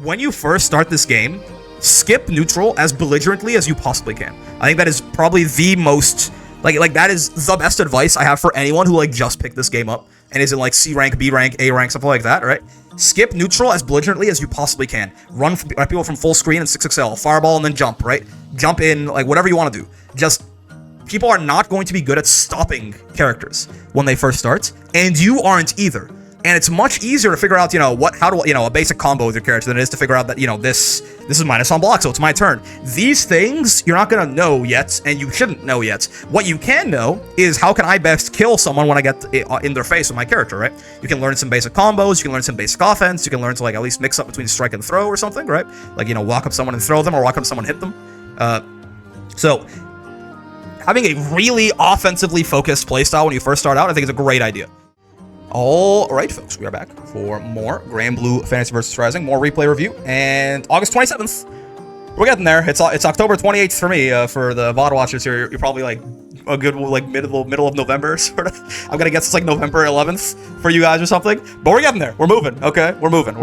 when you first start this game, skip neutral as belligerently as you possibly can. I think that is probably the most, like that is the best advice I have for anyone who like just picked this game up and is in like C rank, B rank, A rank, something like that, right? Skip neutral as belligerently as you possibly can. Run people from full screen and 6XL, fireball and then jump, right? Jump in, like whatever you want to do. Just, people are not going to be good at stopping characters when they first start, and you aren't either. And it's much easier to figure out, a basic combo with your character than it is to figure out that, this is minus on block, so it's my turn. These things, you're not gonna know yet, and you shouldn't know yet. What you can know is how can I best kill someone when I get in their face with my character, right? You can learn some basic combos, you can learn some basic offense, you can learn to, like, at least mix up between strike and throw or something, right? Like, walk up someone and throw them, or walk up someone and hit them. So, having a really offensively focused playstyle when you first start out, I think is a great idea. All right, folks, we are back for more Gray and Blue Fantasy vs. Rising, more replay review, and August 27th. We're getting there. It's October 28th for me. For the VOD watchers here, you're probably like a good like middle of November, sort of. I'm gonna guess it's like November 11th for you guys or something. But we're getting there. We're moving. Okay, we're moving.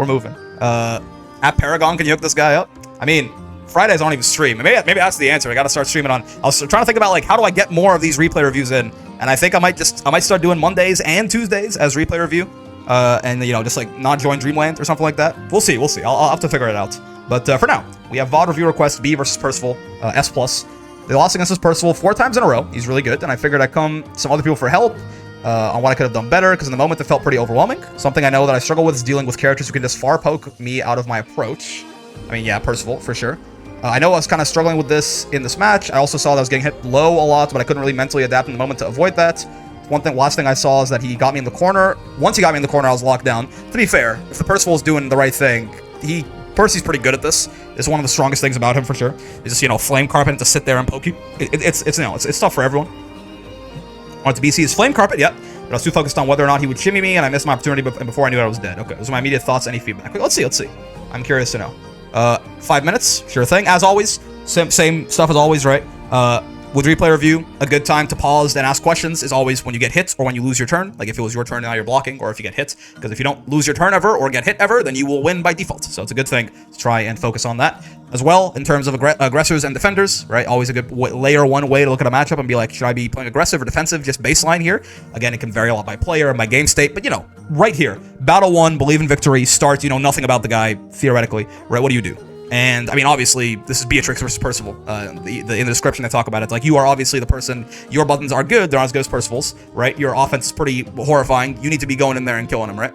At Paragon, can you hook this guy up? I mean, Fridays I don't even stream. Maybe that's the answer. I gotta start streaming on. I was trying to think about like how do I get more of these replay reviews in, and I think I might start doing Mondays and Tuesdays as replay review, and just like not join Dreamland or something like that. We'll see. I'll have to figure it out. But for now, we have VOD review request B versus Percival, S+. They lost against this Percival 4 times in a row. He's really good, and I figured I'd come some other people for help on what I could have done better, because in the moment it felt pretty overwhelming. Something I know that I struggle with is dealing with characters who can just far poke me out of my approach. I mean, yeah, Percival, for sure. I know I was kind of struggling with this in this match. I also saw that I was getting hit low a lot, but I couldn't really mentally adapt in the moment to avoid that. Last thing I saw is that he got me in the corner. Once he got me in the corner, I was locked down. To be fair, if the Percival's doing the right thing, Percy's pretty good at this. It's one of the strongest things about him, for sure. He's just, flame carpet to sit there and poke you. It's tough for everyone. I wanted to BC his flame carpet, yep. But I was too focused on whether or not he would shimmy me, and I missed my opportunity before I knew I was dead. Okay, those are my immediate thoughts. Any feedback? Let's see. I'm curious to know. 5 minutes, sure thing. As always, same stuff as always, right? With replay review, a good time to pause and ask questions is always when you get hit or when you lose your turn. Like if it was your turn and now you're blocking, or if you get hit. Because if you don't lose your turn ever or get hit ever, then you will win by default. So it's a good thing to try and focus on that. As well, in terms of aggressors and defenders, right? Always a good layer one way to look at a matchup and be like, should I be playing aggressive or defensive? Just baseline here. Again, it can vary a lot by player and by game state, but right here, battle one, believe in victory, start, nothing about the guy, theoretically, right? What do you do? And, I mean, obviously, this is Beatrix versus Percival. In the description, they talk about it. Like, you are obviously the person, your buttons are good, they're not as good as Percival's, right? Your offense is pretty horrifying. You need to be going in there and killing him, right?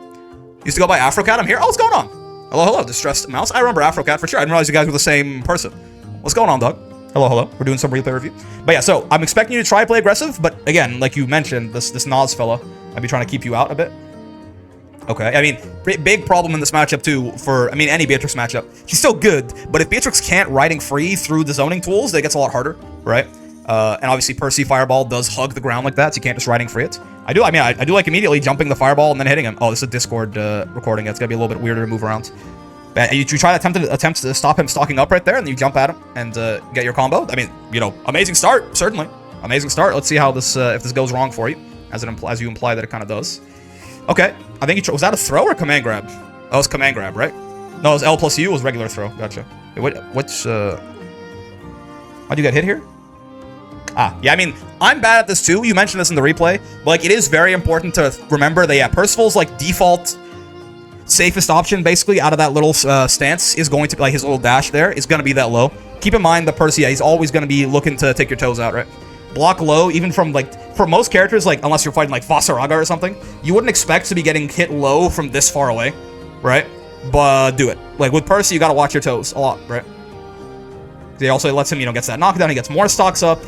Used to go by Afrocat. I'm here. Oh, what's going on? Hello, Distressed Mouse. I remember Afrocat for sure. I didn't realize you guys were the same person. What's going on, dog? Hello. We're doing some replay review. But yeah, so I'm expecting you to try play aggressive, but again, like you mentioned, this Nas fella, I'd be trying to keep you out a bit. Okay, I mean, big problem in this matchup too any Beatrix matchup. She's still good, but if Beatrix can't riding free through the zoning tools, it gets a lot harder, right? And obviously Percy Fireball does hug the ground like that, so you can't just riding free it. I do like immediately jumping the Fireball and then hitting him. Oh, this is a Discord recording. It's gonna be a little bit weirder to move around. You try to attempt to stop him stalking up right there, and then you jump at him and get your combo. I mean, amazing start, certainly. Amazing start. Let's see how this, if this goes wrong for you, as you imply that it kind of does. Okay, I think was that a throw or command grab? That was command grab, right? No, it was L plus U was regular throw. Gotcha. Wait, how'd you get hit here? Yeah, I mean, I'm bad at this too. You mentioned this in the replay, but like, it is very important to remember that, yeah, Percival's like default safest option basically out of that little stance is going to be like his little dash there is going to be that low. Keep in mind that Percy, yeah, he's always going to be looking to take your toes out, right? Block low, even from like, for most characters, like unless you're fighting like Vasaraga or something, you wouldn't expect to be getting hit low from this far away, right? But do it. Like with Percy, you got to watch your toes a lot, right? He also lets him, gets that knockdown, he gets more stocks up.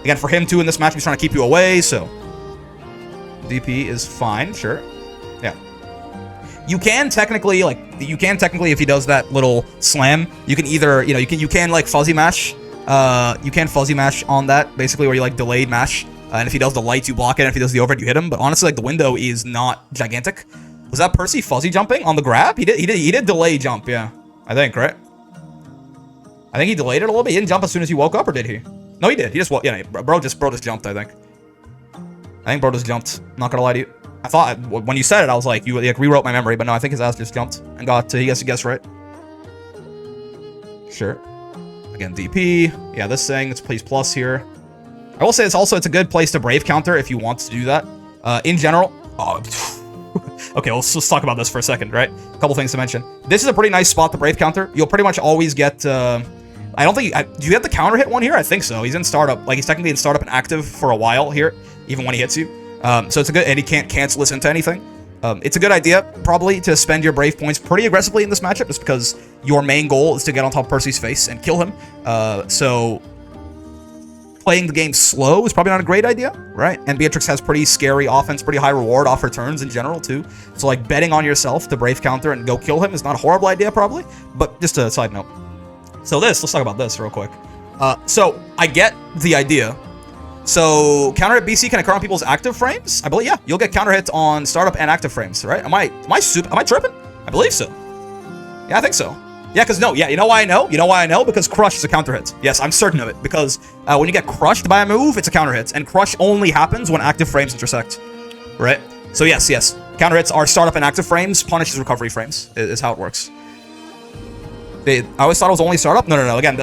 Again, for him too in this match, he's trying to keep you away, so DP is fine, sure. Yeah. You can technically, if he does that little slam, you can either, you can like fuzzy mash. You can fuzzy mash on that, basically, where you like delayed mash. And if he does the light, you block it. And if he does the overhead, you hit him. But honestly, like the window is not gigantic. Was that Percy fuzzy jumping on the grab? He did delay jump, yeah. I think, right? I think he delayed it a little bit. He didn't jump as soon as he woke up, or did he? No, he did. He just, yeah, bro just jumped, I think. I think bro just jumped. Not gonna lie to you. I thought, when you said it, I was like, you like rewrote my memory, but no, I think his ass just jumped and got, he guessed right. Sure. Again, DP. Yeah, this thing, it's please plus here. I will say it's a good place to Brave counter if you want to do that. In general, okay, let's talk about this for a second, right? A couple things to mention. This is a pretty nice spot to Brave counter. You'll pretty much always get, I don't think, do you have the counter hit one here? I think so. He's in startup, like he's technically in startup and active for a while here, even when he hits you. So it's a good, and he can't cancel this into anything. It's a good idea, probably, to spend your Brave points pretty aggressively in this matchup, just because your main goal is to get on top of Percy's face and kill him. So playing the game slow is probably not a great idea, right? And Beatrix has pretty scary offense, pretty high reward off her turns in general, too. So, like, betting on yourself to Brave counter and go kill him is not a horrible idea, probably. But just a side note. So let's talk about this real quick. So I get the idea. So counter hit BC can occur on people's active frames? I believe, yeah, you'll get counter hits on startup and active frames, right? Am I tripping? I believe so. Yeah, I think so. Yeah, because no, yeah, you know why I know? You know why I know? Because Crush is a counter hit. Yes, I'm certain of it. Because when you get crushed by a move, it's a counter hit. And Crush only happens when active frames intersect. Right? So yes. Counter hits are startup and active frames. Punish is recovery frames, is how it works. I always thought it was only startup. No. Again,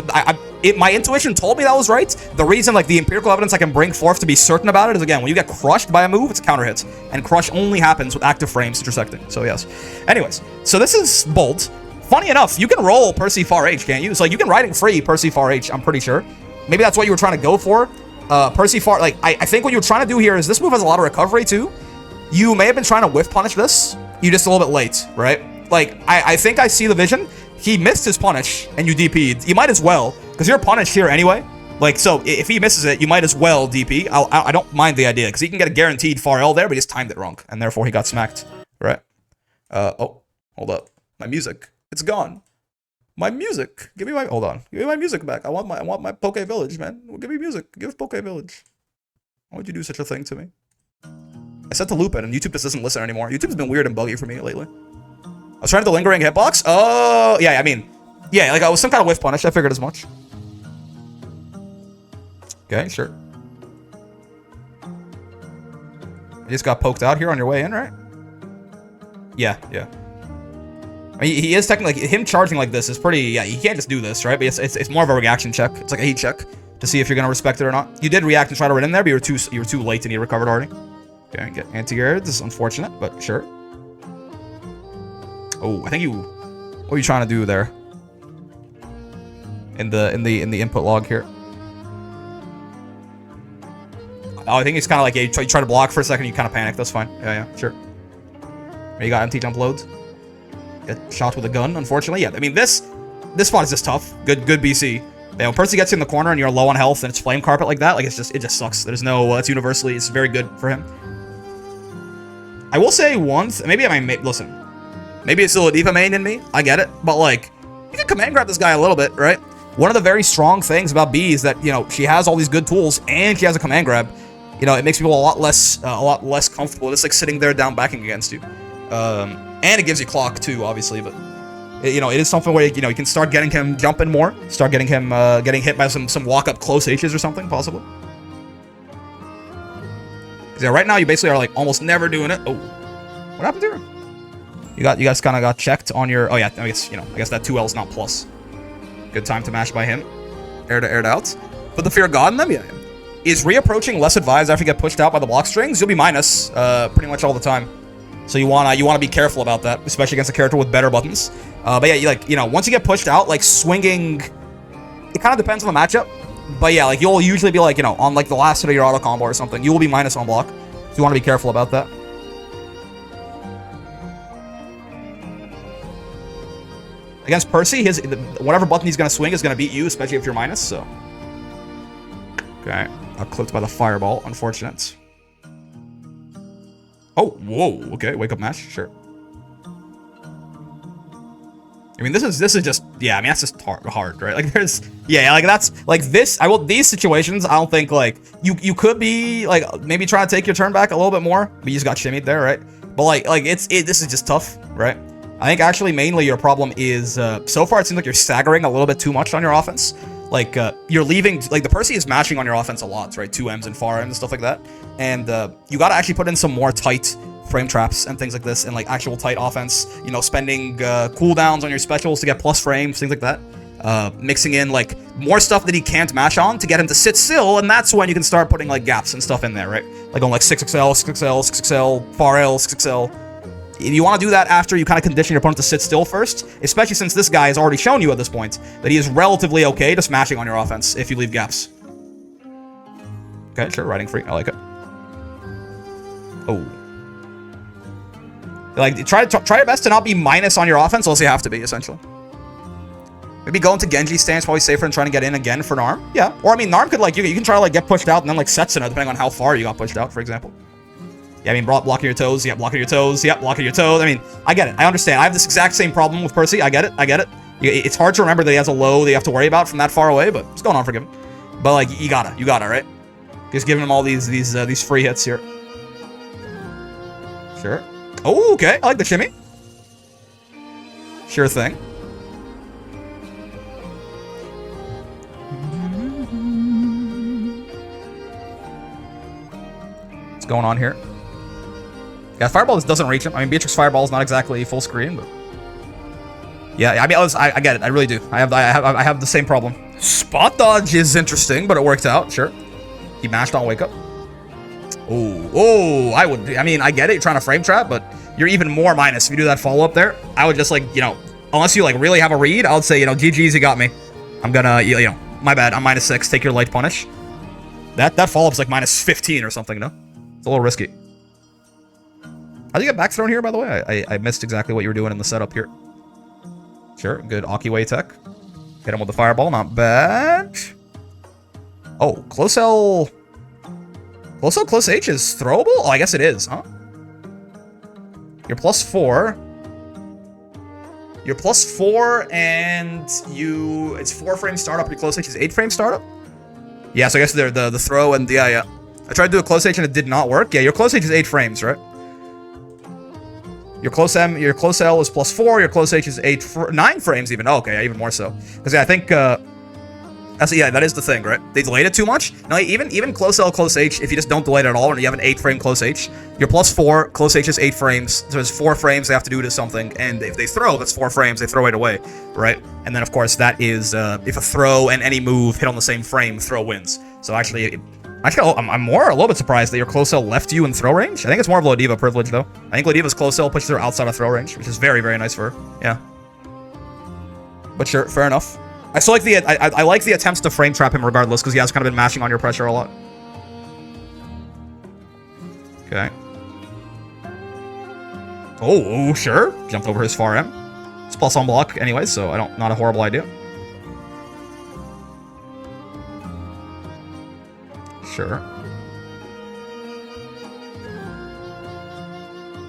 my intuition told me that was right. The reason, like, the empirical evidence I can bring forth to be certain about it is, again, when you get crushed by a move, it's a counter hit. And Crush only happens with active frames intersecting. So yes. Anyways, so this is bold. Funny enough, you can roll Percy Far H, can't you? So, like, you can riding free Percy Far H, I'm pretty sure. Maybe that's what you were trying to go for. Percy Far, like, I think what you were trying to do here is this move has a lot of recovery, too. You may have been trying to whiff punish this. You just a little bit late, right? Like, I think I see the vision. He missed his punish, and you DP'd. You might as well, because you're punished here anyway. Like, so, if he misses it, you might as well DP. I don't mind the idea, because he can get a guaranteed Far L there, but he just timed it wrong, and therefore he got smacked, right? Oh, hold up. My music. It's gone. My music. Give me my, hold on. Give me my music back. I want my Poke Village, man. Give me music. Give Poke Village. Why would you do such a thing to me? I said to loop it, and YouTube just doesn't listen anymore. YouTube's been weird and buggy for me lately. I was trying to lingering hitbox. Oh, yeah, I mean, yeah, like I was some kind of whiff punish. I figured as much. Okay, sure. You just got poked out here on your way in, right? Yeah. I mean, he is technically, like, him charging like this is pretty, yeah, you can't just do this, right? But it's more of a reaction check. It's like a heat check to see if you're going to respect it or not. You did react and try to run in there, but you were too late and you recovered already. Okay, get anti-air. This is unfortunate, but sure. Oh, I think what are you trying to do there? In the input log here. Oh, I think it's kind of like, yeah, you try to block for a second, you kind of panic. That's fine. Yeah, sure. You got empty jump loads. Get shot with a gun, unfortunately. Yeah, I mean, this spot is just tough. Good BC. Yeah, when Percy gets in the corner and you're low on health and it's flame carpet like that, like, it just sucks. There's no, it's universally, it's very good for him. I will say once, maybe I might, listen, maybe it's still a diva main in me, I get it, but, like, you can command grab this guy a little bit, right? One of the very strong things about B is that, you know, she has all these good tools and she has a command grab. You know, it makes people a lot less comfortable just, like, sitting there down backing against you. And it gives you clock too, obviously, but you know, it is something where, you know, you can start getting him jumping more, start getting him getting hit by some walk up close H's or something, possibly. Yeah, right now you basically are, like, almost never doing it. Oh, what happened here? You guys kind of got checked on your, oh yeah, I guess that 2L is not plus. Good time to mash by him. Air to out. Put the Fear of God in them, yeah. Is reapproaching less advised after you get pushed out by the block strings? You'll be minus pretty much all the time. So you wanna be careful about that, especially against a character with better buttons. But yeah, once you get pushed out, like, swinging, it kind of depends on the matchup. But yeah, like, you'll usually be, like, on, like, the last hit of your auto combo or something, you will be minus on block. So you want to be careful about that. Against Percy, whatever button he's gonna swing is gonna beat you, especially if you're minus. So okay, got clipped by the fireball. Unfortunate. Oh, whoa, okay, wake up mash, sure. I mean, this is just, yeah, I mean, that's just hard, right? Like, there's, yeah, like, that's, like, these situations, I don't think, like, you could be, like, maybe trying to take your turn back a little bit more, but you just got shimmied there, right? But, like, this is just tough, right? I think, actually, mainly your problem is, so far, it seems like you're staggering a little bit too much on your offense. Like, you're leaving, like, the Percy is mashing on your offense a lot, right? 2Ms and far Ms and stuff like that. And you gotta actually put in some more tight frame traps and things like this, and, like, actual tight offense, spending cooldowns on your specials to get plus frames, things like that. mixing in like more stuff that he can't mash on to get him to sit still, and that's when you can start putting like gaps and stuff in there, right? Like on like 6XL, 6XL, 6XL, far L, 6XL. You want to do that after you kind of condition your opponent to sit still first, especially since this guy has already shown you at this point that he is relatively okay to smashing on your offense if you leave gaps. Okay, sure, riding free. I like it. Oh. Like, try your best to not be minus on your offense unless you have to be, essentially. Maybe go into Genji stance, probably safer than trying to get in again for Narm. Yeah, or I mean, Narm could like, you can try to like get pushed out and then like Setsuna, depending on how far you got pushed out, for example. Yeah, I mean, blocking your toes, yeah, blocking your toes, yeah, blocking your toes. I mean, I get it, I understand. I have this exact same problem with Percy, I get it, I get it. It's hard to remember that he has a low that you have to worry about from that far away, but it's going on for him. But like, you gotta, right? Just giving him all these free hits here. Sure. Oh, okay, I like the shimmy. Sure thing. What's going on here? Yeah, Fireball just doesn't reach him. I mean, Beatrix Fireball is not exactly full screen, but... Yeah, I mean, I get it. I really do. I have the same problem. Spot dodge is interesting, but it worked out. Sure. He mashed on wake up. Oh, I mean, I get it. You're trying to frame trap, but you're even more minus if you do that follow up there. I would just like, you know, unless you like really have a read, I would say, you know, GG's, you got me. I'm gonna, you know, my bad. I'm -6. Take your light punish. That follow up's like -15 or something. No, it's a little risky. How'd you get back thrown here, by the way? I missed exactly what you were doing in the setup here. Sure, good Akiway tech. Hit him with the fireball, not bad. Oh, close L. Close L, close H is throwable? Oh, I guess it is, huh? You're +4. You're +4, and it's 4 frame startup. Your close H is 8 frame startup? Yeah, so I guess they're the throw and the, yeah. I tried to do a close H and it did not work. Yeah, your close H is 8 frames, right? Your close L is +4. Your close H is 9 frames even. Oh, okay, yeah, even more so. Because yeah, I think yeah, that is the thing, right? They delayed it too much. No, even close L, close H, if you just don't delay it at all and you have an 8 frame close H, you're +4, close H is 8 frames, so there's 4 frames they have to do to something, and if they throw, that's 4 frames, they throw it away, right? And then of course that is, if a throw and any move hit on the same frame, throw wins. So actually, I'm a little bit surprised that your close L left you in throw range. I think it's more of Lodiva privilege though. I think Lodiva's close L pushes her outside of throw range, which is very, very nice for her, yeah. But sure, fair enough. I still like I like the attempts to frame trap him regardless, because he has kind of been mashing on your pressure a lot. Okay. Oh, sure. Jumped over his far M. It's plus on block anyway, so not a horrible idea. Sure.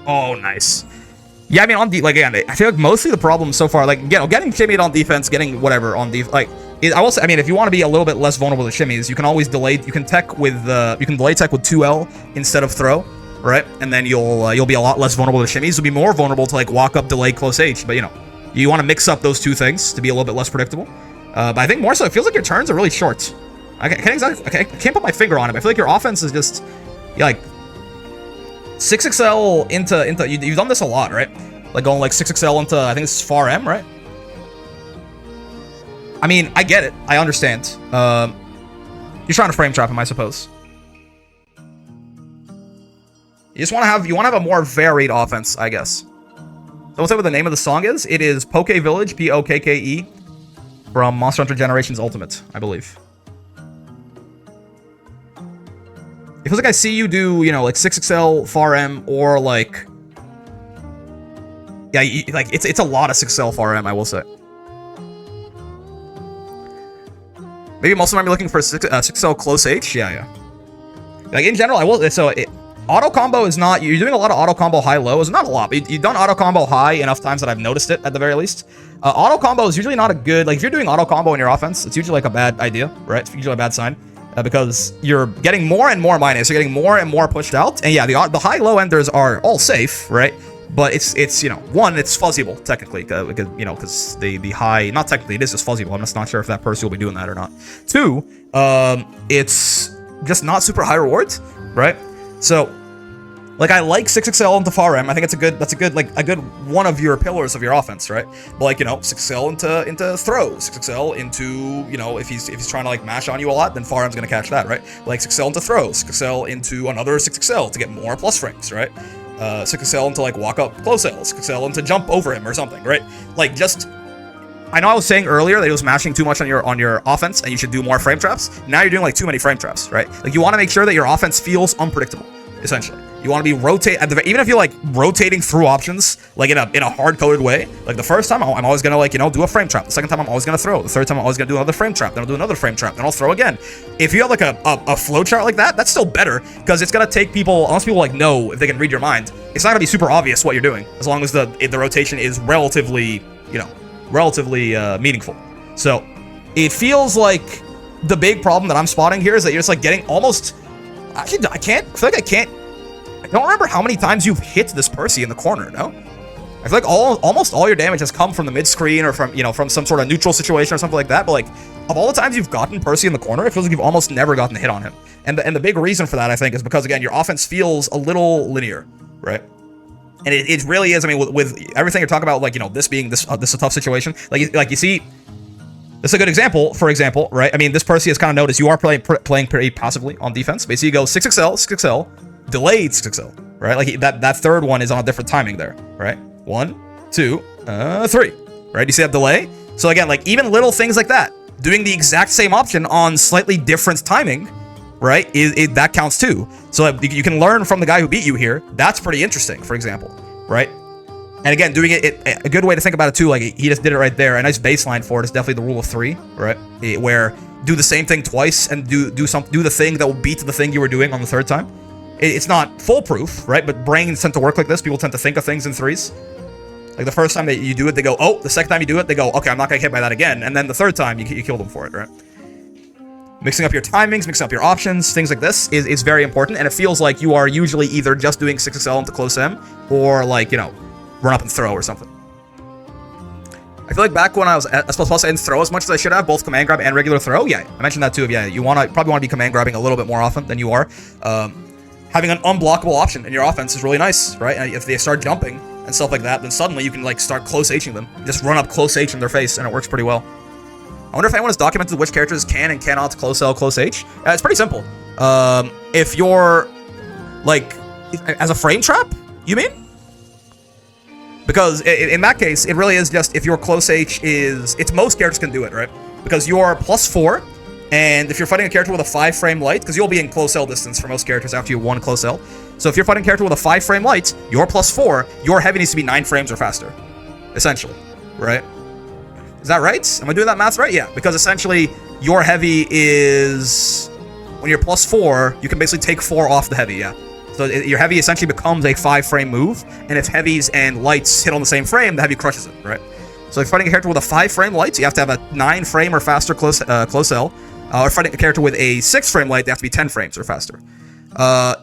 Oh, nice. Yeah, I mean, again, I feel like mostly the problem so far, like, you know, getting shimmied on defense, getting whatever on like, I will say, I mean, if you want to be a little bit less vulnerable to shimmies, you can always delay, you can delay tech with 2L instead of throw, right? And then you'll be a lot less vulnerable to shimmies. You'll be more vulnerable to, like, walk up, delay, close H, but, you know, you want to mix up those two things to be a little bit less predictable. But I think more so, it feels like your turns are really short. I can't put my finger on it, but I feel like your offense is just, like, 6XL into you've done this a lot, right? Like going like 6XL into, I think this is far M, right? I mean, I get it. I understand. You're trying to frame trap him, I suppose. You just want to have a more varied offense, I guess. So what's what the name of the song is? It is Poke Village, Pokke, from Monster Hunter Generations Ultimate, I believe. It feels like I see you do, you know, like 6XL, far M, or like... Yeah, like, it's a lot of 6XL, far M, I will say. Maybe most of them might be looking for 6XL, close H? Yeah. Like, in general, I will... So, auto combo is not... You're doing a lot of auto combo high-low. It's not a lot, but you've done auto combo high enough times that I've noticed it, at the very least. Auto combo is usually not a good... Like, if you're doing auto combo in your offense, it's usually like a bad idea, right? It's usually a bad sign. Because you're getting more and more minus, you're getting more and more pushed out, and yeah, the high-low enders are all safe, right? But it's you know, one, it's fuzzyable technically, you know, because the high, not technically, it is just fuzzyable. I'm just not sure if that person will be doing that or not. Two, it's just not super high rewards, right? So Like, I like 6XL into far M. I think it's that's a good one of your pillars of your offense, right? But like, 6XL into throw, 6XL into, if he's trying to like mash on you a lot, then far M's gonna catch that, right? Like 6XL into throw, 6XL into another 6XL to get more plus frames, right? 6XL into like walk up close L, 6XL into jump over him or something, right? Like, just, I know I was saying earlier that it was mashing too much on your offense and you should do more frame traps. Now you're doing like too many frame traps, right? Like, you want to make sure that your offense feels unpredictable, essentially. You want to be even if you're like rotating through options like in a hard-coded way. Like the first time I'm always gonna like do a frame trap. The second time I'm always gonna throw. The third time I'm always gonna do another frame trap. Then I'll do another frame trap. Then I'll throw again. If you have like a flow chart like that, that's still better because it's gonna take people, unless people like know if they can read your mind, it's not gonna be super obvious what you're doing as long as the rotation is relatively meaningful. So it feels like the big problem that I'm spotting here is that you're just like getting almost. Actually, I don't remember how many times you've hit this Percy in the corner, no? I feel like almost all your damage has come from the mid-screen or from some sort of neutral situation or something like that, but like, of all the times you've gotten Percy in the corner, it feels like you've almost never gotten a hit on him. And the big reason for that, I think, is because, again, your offense feels a little linear, right? And it really is, I mean, with everything you're talking about, like, this being this a tough situation, like you see, this is a good example, for example, right? I mean, this Percy is kind of noticed you are playing pretty passively on defense. Basically, you go 6XL, delayed 6XL, right? Like that third one is on a different timing there, right? 1, 2, 3, right? You see that delay? So again, like even little things like that, doing the exact same option on slightly different timing, right? That counts too. So you can learn from the guy who beat you here. That's pretty interesting, for example, right? And again, doing it a good way to think about it too, like he just did it right there. A nice baseline for it is definitely the rule of 3, right? Where do the same thing twice and do the thing that will beat the thing you were doing on the third time. It's not foolproof, right? But brains tend to work like this. People tend to think of things in 3s. Like the first time that you do it, they go, oh. The second time you do it, they go, okay, I'm not gonna get hit by that again. And then the third time, you kill them for it, right? Mixing up your timings, mixing up your options, things like this is very important. And it feels like you are usually either just doing 6XL into close M or like, run up and throw or something. I feel like back when I was at S++, I didn't throw as much as I should have, both command grab and regular throw. Yeah, I mentioned that too. Yeah, you probably want to be command grabbing a little bit more often than you are. Having an unblockable option in your offense is really nice, right? And if they start jumping and stuff like that, then suddenly you can like start close H'ing them. Just run up close H in their face, and it works pretty well. I wonder if anyone has documented which characters can and cannot close L, close H. It's pretty simple. If you're like as a frame trap, you mean? Because in that case, it really is just if your close H it's most characters can do it, right? Because you're +4. And if you're fighting a character with a 5-frame light, because you'll be in close L distance for most characters after you 1 close L. So if you're fighting a character with a 5-frame light, you're +4, your heavy needs to be 9 frames or faster. Essentially. Right? Is that right? Am I doing that math right? Yeah. Because essentially, your heavy is... When you're +4, you can basically take 4 off the heavy, yeah. So your heavy essentially becomes a 5-frame move, and if heavies and lights hit on the same frame, the heavy crushes it, right? So if you're fighting a character with a 5-frame light, you have to have a 9-frame or faster close L. Or fighting a character with a 6-frame light, they have to be 10 frames or faster.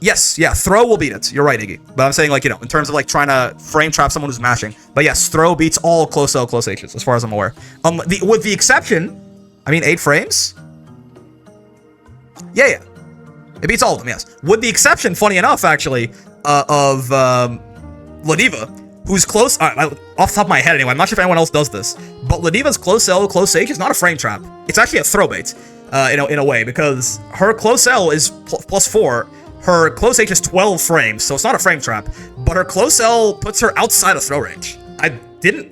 Yes, yeah, throw will beat it. You're right, Iggy. But I'm saying, like, in terms of, like, trying to frame trap someone who's mashing. But yes, throw beats all close L, close H's, as far as I'm aware. With the exception, 8 frames? Yeah. It beats all of them, yes. With the exception, funny enough, actually, of Ladiva, who's close... off the top of my head, anyway, I'm not sure if anyone else does this, but Ladiva's close L, close H is not a frame trap. It's actually a throw bait, in a way, because her close L is +4, her close H is 12 frames, so it's not a frame trap, but her close L puts her outside of throw range. I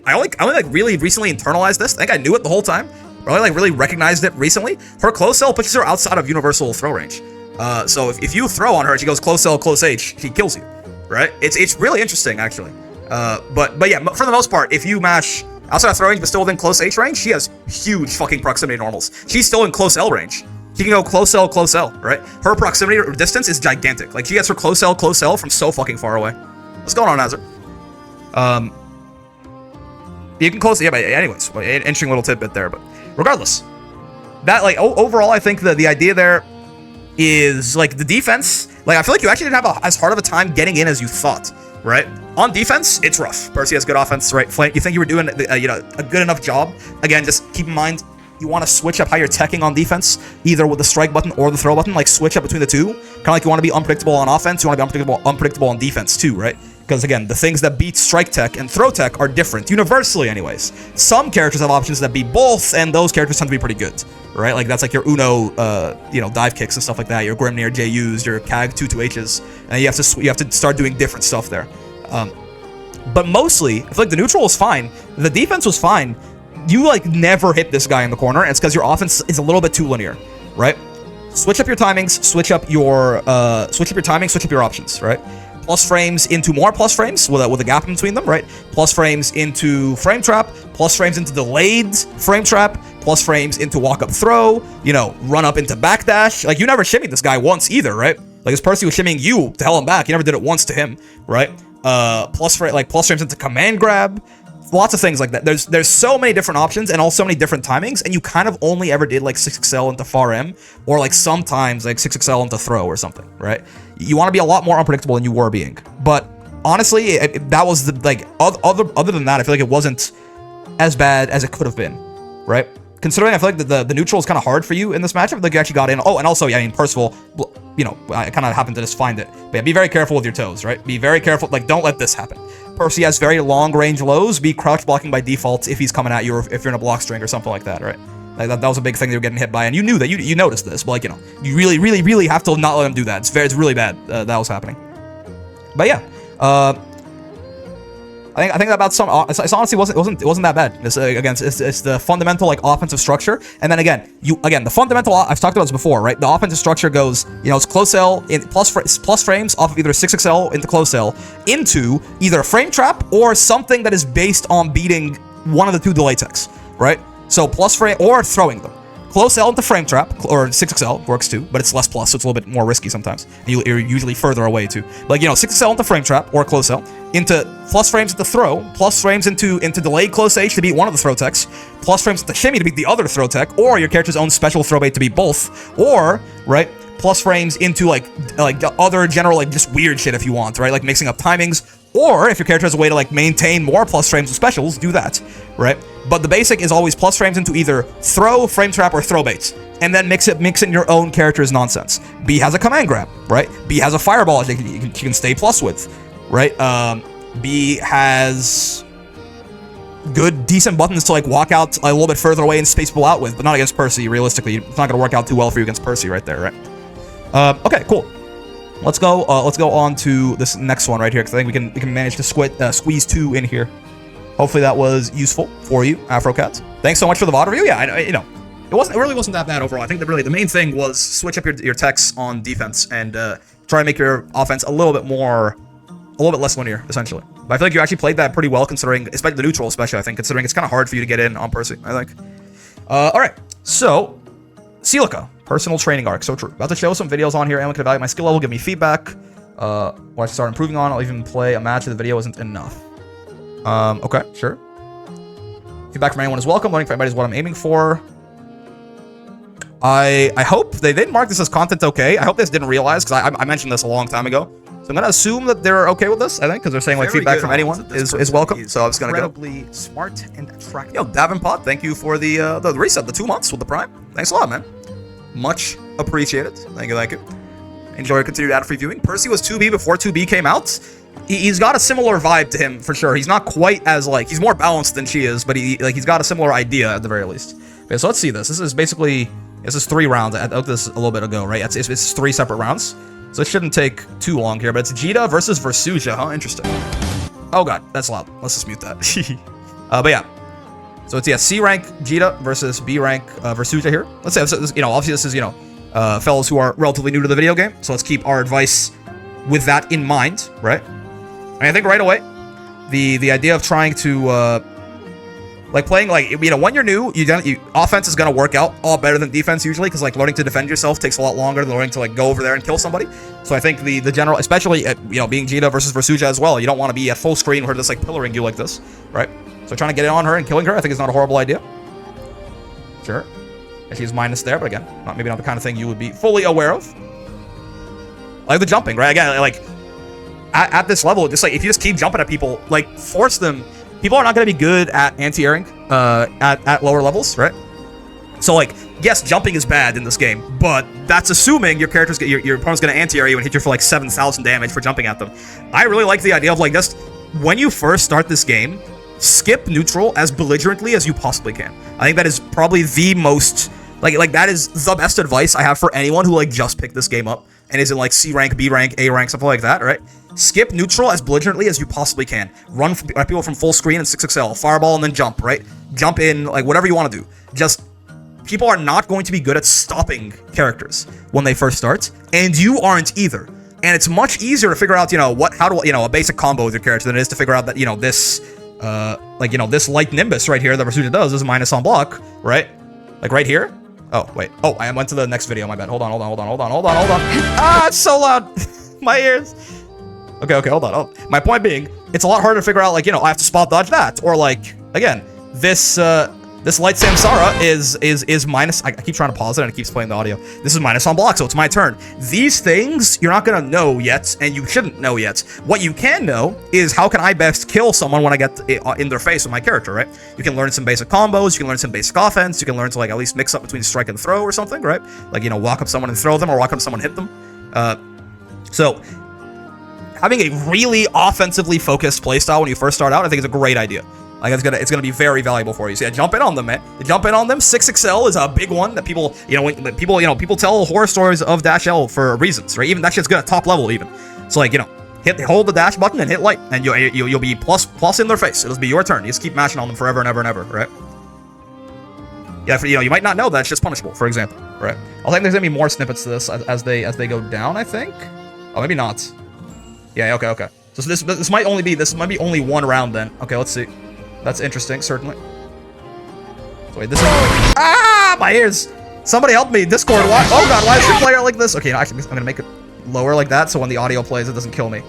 only like really recently internalized this. I think I knew it the whole time, but I only like really recognized it recently. Her close L puts her outside of universal throw range. So if you throw on her, she goes close L, close H, she kills you, right? It's really interesting, actually. But yeah, for the most part, if you mash outside of throw range but still within close H range, she has huge fucking proximity normals. She's still in close L range. She can go close L, right? Her proximity distance is gigantic. Like, she gets her close L from so fucking far away. What's going on, Nazar? You can close... Yeah, but anyways, interesting little tidbit there, but regardless. That, like, overall, I think the idea there is, like, the defense... Like, I feel like you actually didn't have as hard of a time getting in as you thought, right? On defense, it's rough. Percy has good offense, right? You think you were doing, a good enough job. Again, just keep in mind, you want to switch up how you're teching on defense, either with the strike button or the throw button, like switch up between the two. Kind of like you want to be unpredictable on offense, you want to be unpredictable on defense too, right? Because again, the things that beat strike tech and throw tech are different, universally anyways. Some characters have options that beat both, and those characters tend to be pretty good, right? Like that's like your Uno, dive kicks and stuff like that, your Grimnir JUs, your CAG 2-2Hs, and you have to start doing different stuff there. But mostly, I feel like the neutral was fine, the defense was fine. You like never hit this guy in the corner, and it's because your offense is a little bit too linear, right? Switch up your timings, switch up your timing, switch up your options, right? Plus frames into more plus frames with a gap in between them, right? Plus frames into frame trap, plus frames into delayed frame trap, plus frames into walk up throw, run up into backdash. Like you never shimmied this guy once either, right? Like this Percy was shimmying you to hell and back. You never did it once to him, right? Plus frames into command grab. Lots of things like that. There's so many different options and also so many different timings, and you kind of only ever did like 6XL into far M, or like sometimes like 6XL into throw or something, right? You want to be a lot more unpredictable than you were being. But honestly, that was the like other than that, I feel like it wasn't as bad as it could have been, right? Considering I feel like the neutral is kind of hard for you in this matchup, like you actually got in. Oh, and also, yeah, I mean, Percival, I kind of happened to just find it. But yeah, be very careful with your toes, right? Be very careful. Like, don't let this happen. Percy has very long range lows. Be crouch blocking by default if he's coming at you, or if you're in a block string or something like that, right? Like that was a big thing they were getting hit by, and you knew that. You noticed this, but like, you really, really, really have to not let him do that. It's really bad that was happening. But yeah, I think that about it honestly wasn't that bad. It's the fundamental like offensive structure, and then the fundamental. I've talked about this before, right? The offensive structure goes, it's close cell in plus frames off of either 6XL into close cell into either a frame trap or something that is based on beating one of the two delay techs, right? So plus frame or throwing them. Close L into frame trap, or 6XL works too, but it's less plus, so it's a little bit more risky sometimes. And you're usually further away too. Like, 6XL into frame trap, or close L, into plus frames into throw, plus frames into delayed close H to beat one of the throw techs, plus frames into shimmy to beat the other throw tech, or your character's own special throw bait to beat both, or, right, plus frames into like the other general, like, just weird shit if you want, right? Like mixing up timings, or if your character has a way to like maintain more plus frames with specials, do that, right? But the basic is always plus frames into either throw, frame trap, or throw baits, and then mix in your own character's nonsense. B has a command grab, right? B has a fireball that you can stay plus with, right? B has good, decent buttons to like walk out a little bit further away and space people out with, but not against Percy. Realistically, it's not going to work out too well for you against Percy right there, right? Okay, cool. Let's go on to this next one right here, because I think we can manage to squeeze two in here. Hopefully that was useful for you, AfroCat. Thanks so much for the VOD review. Yeah, it really wasn't that bad overall. I think that really the main thing was switch up your techs on defense and try to make your offense a little bit less linear, essentially. But I feel like you actually played that pretty well, considering, especially the neutral, I think, considering it's kind of hard for you to get in on Percy, I think. All right, so Celica. Personal training arc, so true. About to show some videos on here. Anyone can evaluate my skill level, give me feedback. What I should start improving on. I'll even play a match if the video isn't enough. Okay, sure. Feedback from anyone is welcome. Learning from everybody is what I'm aiming for. I hope they didn't mark this as content okay. I hope they didn't realize, because I mentioned this a long time ago. So I'm gonna assume that they're okay with this, I think, because they're saying like feedback from anyone is welcome. So I'm just gonna go. Incredibly smart and attractive. Yo, Davenpot, thank you for the reset, the 2 months with the Prime. Thanks a lot, man. Much appreciated. Thank you. Enjoy your continued ad-free viewing. Percy was 2B before 2B came out. He's got a similar vibe to him for sure. He's not quite as like, he's more balanced than she is, but he's got a similar idea at the very least. Okay, so let's see this. This is 3 rounds. I thought this a little bit ago, right? It's 3 separate rounds, so it shouldn't take too long here. But it's Jita versus Versuja, huh? Interesting. Oh god, that's loud. Let's just mute that. But yeah. So it's, C rank Jita versus B rank Versuja here. Let's say, obviously this is, fellows who are relatively new to the video game. So let's keep our advice with that in mind, right? And I think right away, the idea of trying to, like playing, like, when you're new, offense is going to work out all better than defense usually, because like learning to defend yourself takes a lot longer than learning to like go over there and kill somebody. So I think the general, especially at, being Jita versus Versuja as well, you don't want to be at full screen with her just like pillaring you like this, right? So trying to get in on her and killing her, I think is not a horrible idea. Sure. And she's minus there, but again, maybe not the kind of thing you would be fully aware of. Like the jumping, right? Again, like at this level, just like if you just keep jumping at people, like force them. People are not going to be good at anti-airing at lower levels, right? So like, yes, jumping is bad in this game, but that's assuming your character's your opponent's gonna anti-air you and hit you for like 7,000 damage for jumping at them. I really like the idea of like just when you first start this game, skip neutral as belligerently as you possibly can. I think that is probably the most like that is the best advice I have for anyone who like just picked this game up and is in like C rank, B rank, A rank, something like that, right? Skip neutral as belligerently as you possibly can. Run people from full screen and 6XL, fireball and then jump, right? Jump in, like whatever you want to do. Just people are not going to be good at stopping characters when they first start, and you aren't either. And it's much easier to figure out, a basic combo with your character than it is to figure out that, this, this light Nimbus right here that Rasuja does is minus on block, right? Like right here. Oh, wait. Oh, I went to the next video, my bad. Hold on. Ah, it's so loud. My ears. Okay, hold on. Oh, my point being, it's a lot harder to figure out, I have to spot dodge that. Or again, this light Samsara is minus. I keep trying to pause it and it keeps playing the audio. This is minus on block, so it's my turn. These things you're not gonna know yet, and you shouldn't know yet. What you can know is how can I best kill someone when I get in their face with my character, right? You can learn some basic combos, you can learn some basic offense, you can learn to at least mix up between strike and throw or something, right? Walk up someone and throw them, or walk up someone and hit them. So having a really offensively focused playstyle when you first start out, I think is a great idea. It's gonna be very valuable for you. So yeah, jump in on them, man. Jump in on them. 6XL is a big one that people, people tell horror stories of Dash L for reasons, right? Even that shit's good at top level, even. So hold the dash button and hit light, and you'll be plus in their face. It'll be your turn. You just keep mashing on them forever and ever and ever, right? Yeah, you might not know that it's just punishable, for example, right? I think there's gonna be more snippets to this as they go down. I think. Oh, maybe not. Yeah. Okay. So this might be only one round then. Okay, let's see. That's interesting, certainly. So wait, this is... my ears! Somebody help me! Discord, why? Oh god, why is your player like this? Okay, actually, I'm gonna make it lower like that, so when the audio plays, it doesn't kill me.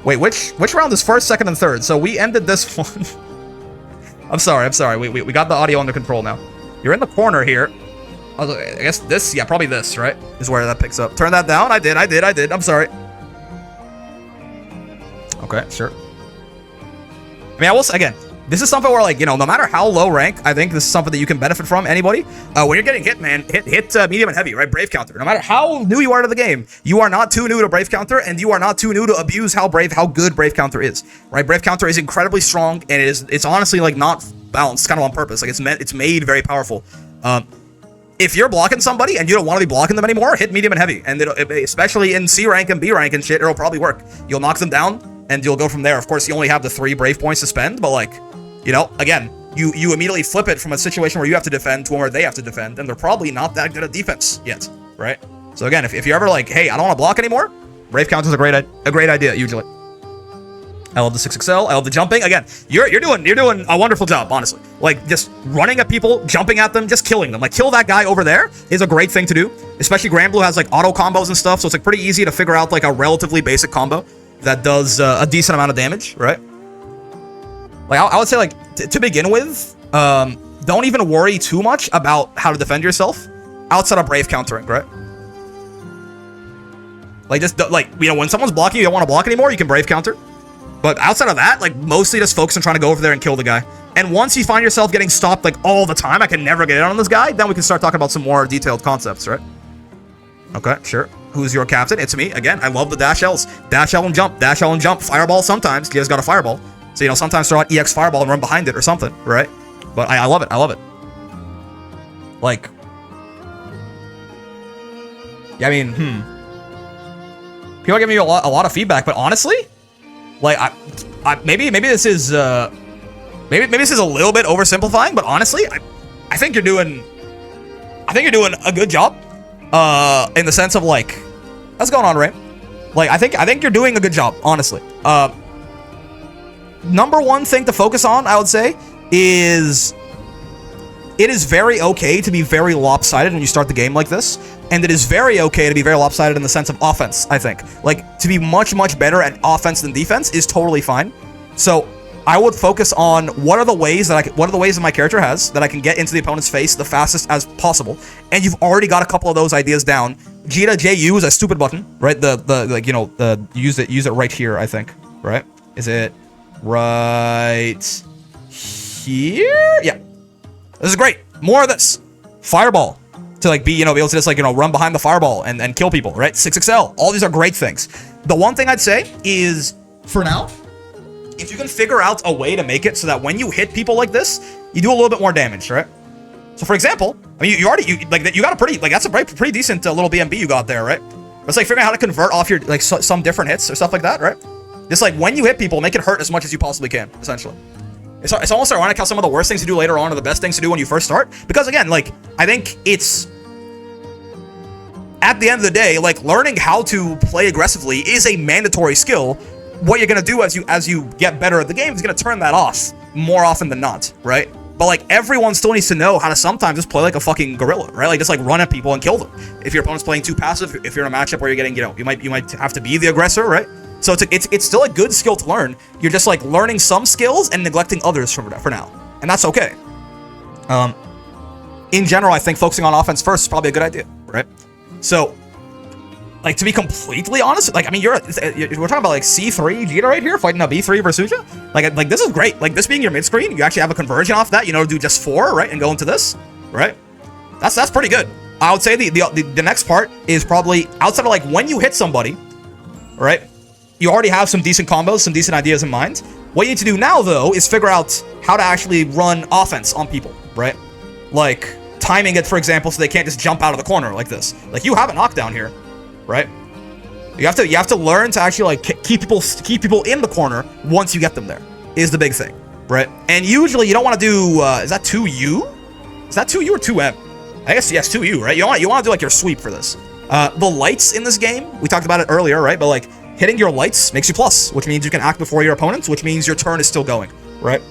Wait, which round is first, second, and third? So we ended this one. I'm sorry. We got the audio under control now. You're in the corner here. I guess this, yeah, probably this, right? Is where that picks up. Turn that down. I did. I'm sorry. Okay, sure. I mean, I will say, again, this is something where, no matter how low rank, I think this is something that you can benefit from, anybody. When you're getting hit, man, hit medium and heavy, right? Brave counter. No matter how new you are to the game, you are not too new to Brave counter, and you are not too new to abuse how good Brave counter is, right? Brave counter is incredibly strong, and it's honestly, not balanced, kind of on purpose. It's made very powerful. If you're blocking somebody and you don't want to be blocking them anymore, hit medium and heavy, and especially in C rank and B rank and shit, it'll probably work. You'll knock them down, and you'll go from there. Of course, you only have the 3 Brave points to spend, but again, you immediately flip it from a situation where you have to defend to one where they have to defend, and they're probably not that good at defense yet, right? So again, if you're ever hey, I don't want to block anymore, Brave counter is a great idea, usually. I love the 6XL, I love the jumping. Again, you're doing a wonderful job, honestly. Just running at people, jumping at them, just killing them. Kill that guy over there is a great thing to do, especially Granblue has, auto combos and stuff, so it's, pretty easy to figure out, a relatively basic combo that does a decent amount of damage, right? I would say, to begin with, don't even worry too much about how to defend yourself outside of Brave countering, right? When someone's blocking you don't want to block anymore, you can Brave counter. But outside of that, mostly just focus on trying to go over there and kill the guy. And once you find yourself getting stopped, all the time, I can never get in on this guy, then we can start talking about some more detailed concepts, right? Okay, sure. Who's your captain? It's me. Again, I love the dash L's. Dash L and jump. Dash L and jump. Fireball sometimes. You guys got a fireball. So, sometimes throw out EX Fireball and run behind it or something, right? But I love it. I love it. Yeah, I mean, people are giving me a lot of feedback, but honestly, maybe this is, maybe this is a little bit oversimplifying, but honestly, I think you're doing a good job, in the sense of, what's going on, Ray? I think you're doing a good job, honestly. Number one thing to focus on, I would say, is it is very okay to be very lopsided when you start the game like this, and it is very okay to be very lopsided in the sense of offense, I think. To be much, much better at offense than defense is totally fine. So, I would focus on what are the ways that my character has that I can get into the opponent's face the fastest as possible, and you've already got a couple of those ideas down. G to JU is a stupid button, right? Use it right here, I think, right? Is it right here? Yeah. This is great. More of this. Fireball to like be able to just like run behind the fireball and kill people, right? 6XL. All these are great things. The one thing I'd say is, for now, if you can figure out a way to make it so that when you hit people like this, you do a little bit more damage, right? So for example, I mean, you got a pretty, like, that's a pretty decent little BMB you got there, right? It's like figuring out how to convert off your, like, some different hits or stuff like that, right? Just like when you hit people, make it hurt as much as you possibly can, essentially. It's almost ironic how some of the worst things to do later on are the best things to do when you first start. Because again, like, I think it's, at the end of the day, like, learning how to play aggressively is a mandatory skill. What you're gonna do as you get better at the game is gonna turn that off more often than not, right? But like, everyone still needs to know how to sometimes just play like a fucking gorilla, right? Like, just like run at people and kill them. If your opponent's playing too passive, if you're in a matchup where you're getting, you might have to be the aggressor, right? So it's still a good skill to learn. You're just like learning some skills and neglecting others for now, and that's okay. In general, I think focusing on offense first is probably a good idea, right? So, like, to be completely honest, like, I mean, we're talking about like C3 Jita right here, fighting a B3 Versuja. Like this is great. Like, this being your mid screen, you actually have a conversion off that, to do just 4, right, and go into this, right? That's pretty good. I would say the next part is probably outside of like when you hit somebody, right? You already have some decent combos, some decent ideas in mind. What you need to do now, though, is figure out how to actually run offense on people, right? Like, timing it, for example, so they can't just jump out of the corner like this. Like, you have a knockdown here, right? You have to learn to actually like keep people in the corner once you get them there, is the big thing, right? And usually you don't want to do is that 2U? Is that 2U or 2M? I guess yes, 2U, right? You want to do like your sweep for this. The lights in this game, we talked about it earlier, right? But like, hitting your lights makes you plus, which means you can act before your opponents, which means your turn is still going, right?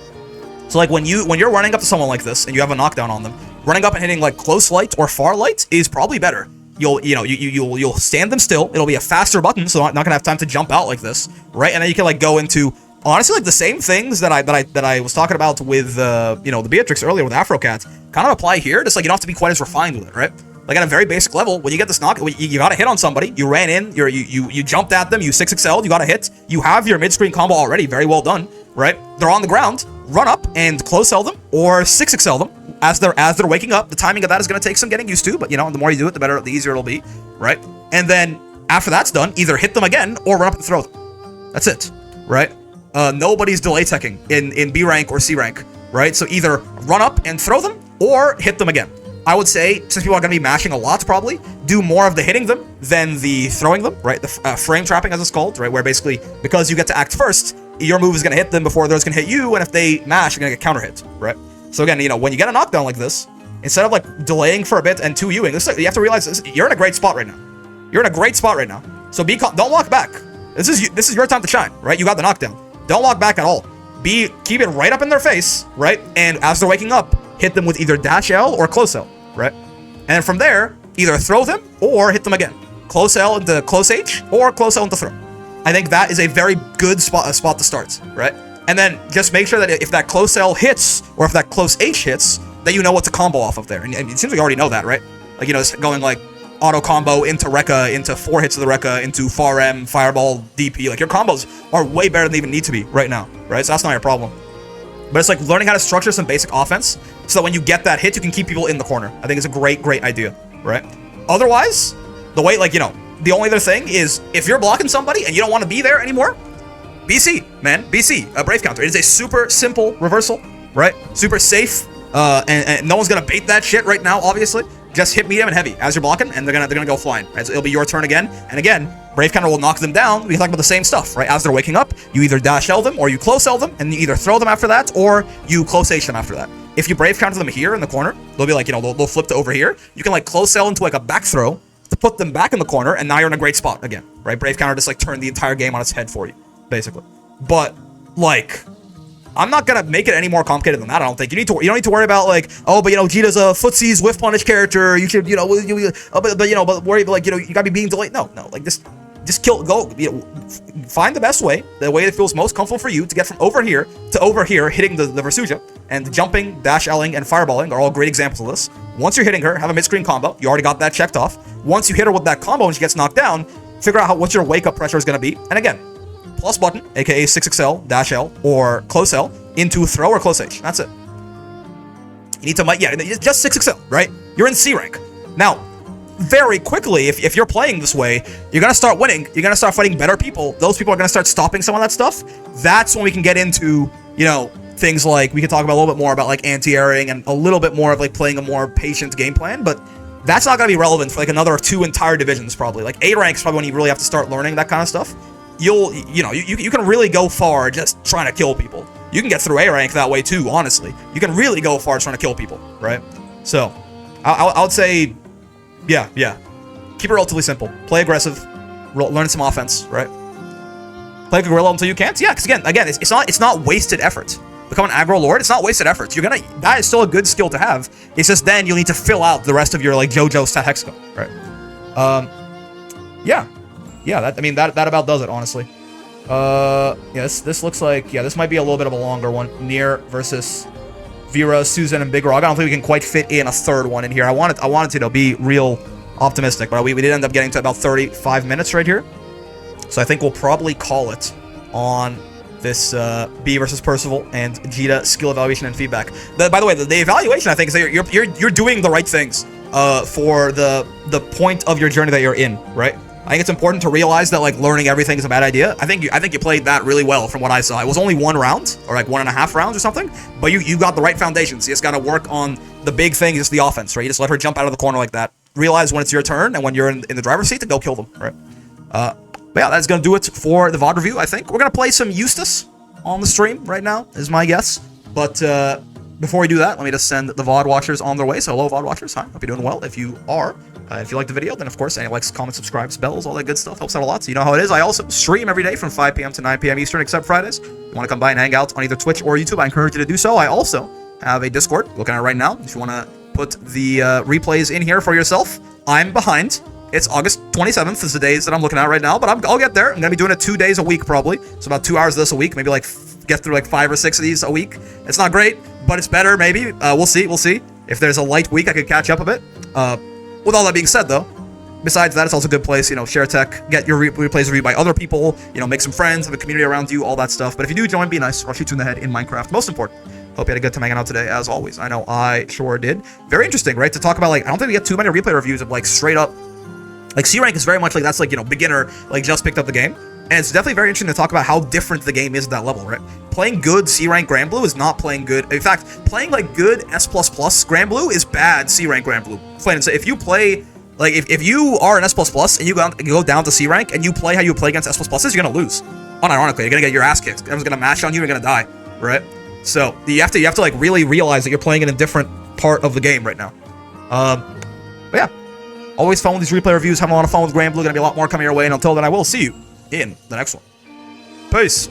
So like when you're running up to someone like this and you have a knockdown on them, running up and hitting like close light or far light is probably better. You'll stand them still. It'll be a faster button, so I'm not gonna have time to jump out like this, right? And then you can like go into honestly like the same things that I was talking about with the Beatrix earlier with Afrocat kind of apply here. Just like you don't have to be quite as refined with it, right? Like at a very basic level, when you get this knock, you got to hit on somebody. You ran in, you jumped at them, you 6XL'd, you got a hit. You have your mid-screen combo already, very well done, right? They're on the ground, run up and close sell them or 6XL them as they're waking up. The timing of that is going to take some getting used to, but the more you do it, the easier it'll be, right? And then after that's done, either hit them again or run up and throw them. That's it, right? Nobody's delay teching in B rank or C rank, right? So either run up and throw them or hit them again. I would say, since people are going to be mashing a lot, probably, do more of the hitting them than the throwing them, right? The frame trapping, as it's called, right? Where basically, because you get to act first, your move is going to hit them before theirs can hit you, and if they mash, you're going to get counter hit, right? So again, when you get a knockdown like this, instead of like delaying for a bit and 2Uing, you have to realize you're in a great spot right now. You're in a great spot right now. So don't walk back. This is your time to shine, right? You got the knockdown. Don't walk back at all. Keep it right up in their face, right? And as they're waking up, hit them with either dash L or close L, right? And then from there, either throw them or hit them again. Close L into close H or close L into throw. I think that is a very good spot to start, right? And then just make sure that if that close L hits or if that close H hits, that you know what to combo off of there. And it seems like you already know that, right? Like, it's going like auto combo into Rekka, into 4 hits of the Rekka, into far M, fireball, DP. Like, your combos are way better than they even need to be right now, right? So that's not your problem. But it's like learning how to structure some basic offense so that when you get that hit, you can keep people in the corner. I think it's a great idea, right? Otherwise, the way, like, the only other thing is if you're blocking somebody and you don't want to be there anymore, BC, man, BC, a Brave counter. It is a super simple reversal, right? Super safe, and no one's gonna bait that shit right now, obviously. Just hit medium and heavy as you're blocking, and they're gonna go flying, right? So it'll be your turn again, and again, Brave counter will knock them down. We talk about the same stuff, right? As they're waking up, you either dash L them or you close L them, and you either throw them after that or you close H them after that. If you Brave counter them here in the corner, they'll be like, they'll flip to over here. You can like close L into like a back throw to put them back in the corner, and now you're in a great spot again, right? Brave counter just like turned the entire game on its head for you, basically. But like, I'm not gonna make it any more complicated than that. I don't think you don't need to worry about like, oh, but Jita's a footsies whiff punish character. You should, but worry about like, you gotta be being delayed. No, like just go, find the best way, the way that feels most comfortable for you to get from over here to over here, hitting the Versuja, and jumping, dash L-ing, and fireballing are all great examples of this. Once you're hitting her, have a mid-screen combo. You already got that checked off. Once you hit her with that combo and she gets knocked down, figure out what your wake-up pressure is gonna be. And again, plus button, aka 6XL, dash L, or close L, into throw or close H. That's it. You need to, just 6XL, right? you're in C rank. Now, very quickly, if you're playing this way, you're gonna start winning. You're gonna start fighting better people. Those people are gonna start stopping some of that stuff. That's when we can get into, you know, things like, we can talk about a little bit more about like anti-airing and a little bit more of like playing a more patient game plan, but that's not gonna be relevant for like another 2 entire divisions probably. Like A rank is probably when you really have to start learning that kind of stuff. You can really go far just trying to kill people. You can get through A rank that way too, honestly. You can really go far trying to kill people, right? So, I would say, yeah. Keep it relatively simple. Play aggressive. Learn some offense, right? Play Gorilla until you can't. Yeah, because again, it's not wasted effort. Become an aggro lord. It's not wasted effort. That is still a good skill to have. It's just then you'll need to fill out the rest of your like JoJo stat hexagon, right? Yeah. That about does it, honestly. Yeah, this looks like, yeah, this might be a little bit of a longer one. Nier versus Vera, Susan, and Big Rog. I don't think we can quite fit in a third one in here. I wanted to be real optimistic, but we did end up getting to about 35 minutes right here. So I think we'll probably call it on this B versus Percival and Jita skill evaluation and feedback. By the way, the evaluation, I think, is that you're doing the right things for the point of your journey that you're in, right? I think it's important to realize that like learning everything is a bad idea. I think you played that really well from what I saw. It was only 1 round or like 1.5 rounds or something, but you got the right foundations. You just got to work on the big thing, just the offense, right? You just let her jump out of the corner like that. Realize when it's your turn and when you're in the driver's seat to go kill them, right? But yeah, that's gonna do it for the VOD review. I think we're gonna play some Eustace on the stream right now, is my guess. But before we do that, let me just send the VOD watchers on their way. So hello, VOD watchers. Hi, hope you're doing well. If you are. If you like the video, then of course, any likes, comments, subscribes, bells, all that good stuff helps out a lot. So you know how it is. I also stream every day from 5 p.m. to 9 p.m. Eastern, except Fridays. If you want to come by and hang out on either Twitch or YouTube, I encourage you to do so. I also have a Discord, looking at it right now. If you want to put the replays in here for yourself, I'm behind. It's August 27th is the days that I'm looking at right now, but I'll get there. I'm going to be doing it 2 days a week probably. So about 2 hours of this a week, maybe like get through like 5 or 6 of these a week. It's not great, but it's better maybe. We'll see. If there's a light week, I could catch up a bit. With all that being said though, besides that, it's also a good place, share tech, get your replays reviewed by other people, make some friends, have a community around you, all that stuff. But if you do join, be nice, or I'll shoot you in the head in Minecraft. Most important. Hope you had a good time hanging out today, as always. I know I sure did. Very interesting, right? To talk about, like, I don't think we get too many replay reviews of, like, straight up, like, C rank is very much like, that's like, beginner, like, just picked up the game. And it's definitely very interesting to talk about how different the game is at that level, right? Playing good C rank Grand Blue is not playing good. In fact, playing, like, good S++ Grand Blue is bad C rank Grand Blue. Plain and simple. If you play, like, if you are an S++ and you go down to C rank and you play how you play against S++s, you're gonna lose. Unironically, you're gonna get your ass kicked. Everyone's gonna mash on you, you're gonna die, right? So you have to like really realize that you're playing in a different part of the game right now. But yeah, always fun with these replay reviews. Having a lot of fun with Grand Blue. Gonna be a lot more coming your way, and until then, I will see you in the next one. Peace.